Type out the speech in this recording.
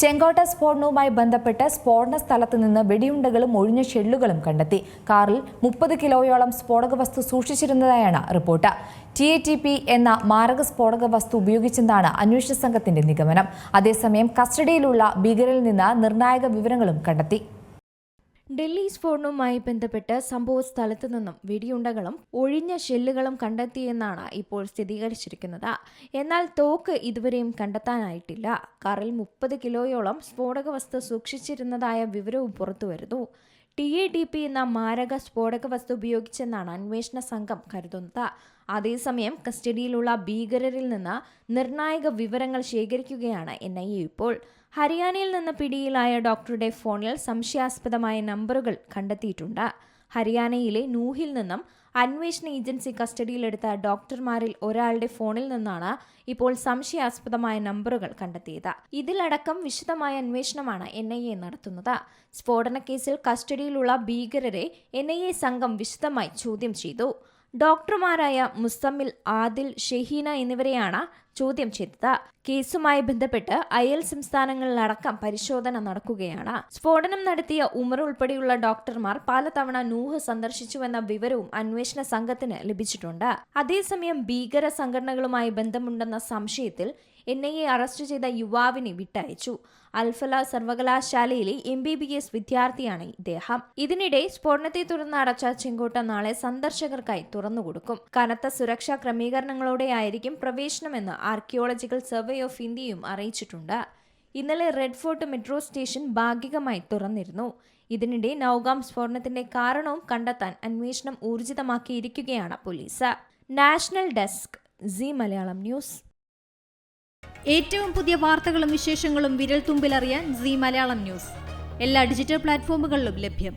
ചെങ്കോട്ട സ്ഫോടനവുമായി ബന്ധപ്പെട്ട് സ്ഫോടന സ്ഥലത്ത് നിന്ന് വെടിയുണ്ടകളും ഒഴിഞ്ഞ ഷെല്ലുകളും കണ്ടെത്തി. കാറിൽ 30 കിലോയോളം സ്ഫോടക വസ്തു സൂക്ഷിച്ചിരുന്നതായാണ് റിപ്പോർട്ട്. TATP എന്ന മാരക സ്ഫോടക വസ്തു ഉപയോഗിച്ചെന്നാണ് അന്വേഷണ സംഘത്തിന്റെ നിഗമനം. അതേസമയം കസ്റ്റഡിയിലുള്ള ഭീകരരിൽ നിന്ന് നിർണായക വിവരങ്ങളും കണ്ടെത്തി. ഡൽഹി സ്ഫോടനവുമായി ബന്ധപ്പെട്ട് സംഭവ സ്ഥലത്തു നിന്നും വെടിയുണ്ടകളും ഒഴിഞ്ഞ ഷെല്ലുകളും കണ്ടെത്തിയെന്നാണ് ഇപ്പോൾ സ്ഥിരീകരിച്ചിരിക്കുന്നത്. എന്നാൽ തോക്ക് ഇതുവരെയും കണ്ടെത്താനായിട്ടില്ല. കാറിൽ 30 കിലോയോളം സ്ഫോടക വസ്തു സൂക്ഷിച്ചിരുന്നതായ വിവരവും പുറത്തുവരുന്നു. TATP എന്ന മാരക സ്ഫോടക വസ്തു ഉപയോഗിച്ചെന്നാണ് അന്വേഷണ സംഘം കരുതുന്നത്. അതേസമയം കസ്റ്റഡിയിലുള്ള ഭീകരരിൽ നിന്ന് നിർണായക വിവരങ്ങൾ ശേഖരിക്കുകയാണ് NIA ഇപ്പോൾ. ഹരിയാനയിൽ നിന്ന് പിടിയിലായ ഡോക്ടറുടെ ഫോണിൽ സംശയാസ്പദമായ നമ്പറുകൾ കണ്ടെത്തിയിട്ടുണ്ട്. ഹരിയാനയിലെ നൂഹിൽ നിന്നും അന്വേഷണ ഏജൻസി കസ്റ്റഡിയിലെടുത്ത ഡോക്ടർമാരിൽ ഒരാളുടെ ഫോണിൽ നിന്നാണ് ഇപ്പോൾ സംശയാസ്പദമായ നമ്പറുകൾ കണ്ടെത്തിയത്. ഇതിലടക്കം വിശദമായ അന്വേഷണമാണ് NIA നടത്തുന്നത്. സ്ഫോടന കേസിൽ കസ്റ്റഡിയിലുള്ള ഭീകരരെ NIA സംഘം വിശദമായി ചോദ്യം ചെയ്തു. ഡോക്ടർമാരായ മുസമ്മിൽ, ആദിൽ, ഷഹീന എന്നിവരെയാണ് ചോദ്യം ചെയ്തത്. കേസുമായി ബന്ധപ്പെട്ട് അയൽ സംസ്ഥാനങ്ങളിലടക്കം പരിശോധന നടക്കുകയാണ്. സ്ഫോടനം നടത്തിയ ഉമർ ഉൾപ്പെടെയുള്ള ഡോക്ടർമാർ പലതവണ നൂഹ് സന്ദർശിച്ചുവെന്ന വിവരവും അന്വേഷണ സംഘത്തിന് ലഭിച്ചിട്ടുണ്ട്. അതേസമയം ഭീകര സംഘടനകളുമായി ബന്ധമുണ്ടെന്ന സംശയത്തിൽ NIA അറസ്റ്റ് ചെയ്ത യുവാവിനെ വിട്ടയച്ചു. അൽഫല സർവകലാശാലയിലെ MBBS വിദ്യാർത്ഥിയാണ് ഇദ്ദേഹം. ഇതിനിടെ സ്ഫോടനത്തെ തുടർന്ന് അടച്ച ചെങ്കോട്ട നാളെ സന്ദർശകർക്കായി തുറന്നുകൊടുക്കും. കനത്ത സുരക്ഷാ ക്രമീകരണങ്ങളോടെയായിരിക്കും പ്രവേശനമെന്ന് ആർക്കിയോളജിക്കൽ സർവേ ഓഫ് ഇന്ത്യയും അറിയിച്ചിട്ടുണ്ട്. ഇന്നലെ റെഡ് ഫോർട്ട് മെട്രോ സ്റ്റേഷൻ ഭാഗികമായി തുറന്നിരുന്നു. ഇതിനിടെ നൌഗാം സ്ഫോടനത്തിന്റെ കാരണവും കണ്ടെത്താൻ അന്വേഷണം ഊർജിതമാക്കിയിരിക്കുകയാണ് police. National desk, C Malayalam news. ഏറ്റവും പുതിയ വാർത്തകളും വിശേഷങ്ങളും വിരൽത്തുമ്പിലറിയാൻ സി മലയാളം ന്യൂസ് എല്ലാ ഡിജിറ്റൽ പ്ലാറ്റ്ഫോമുകളിലും ലഭ്യം.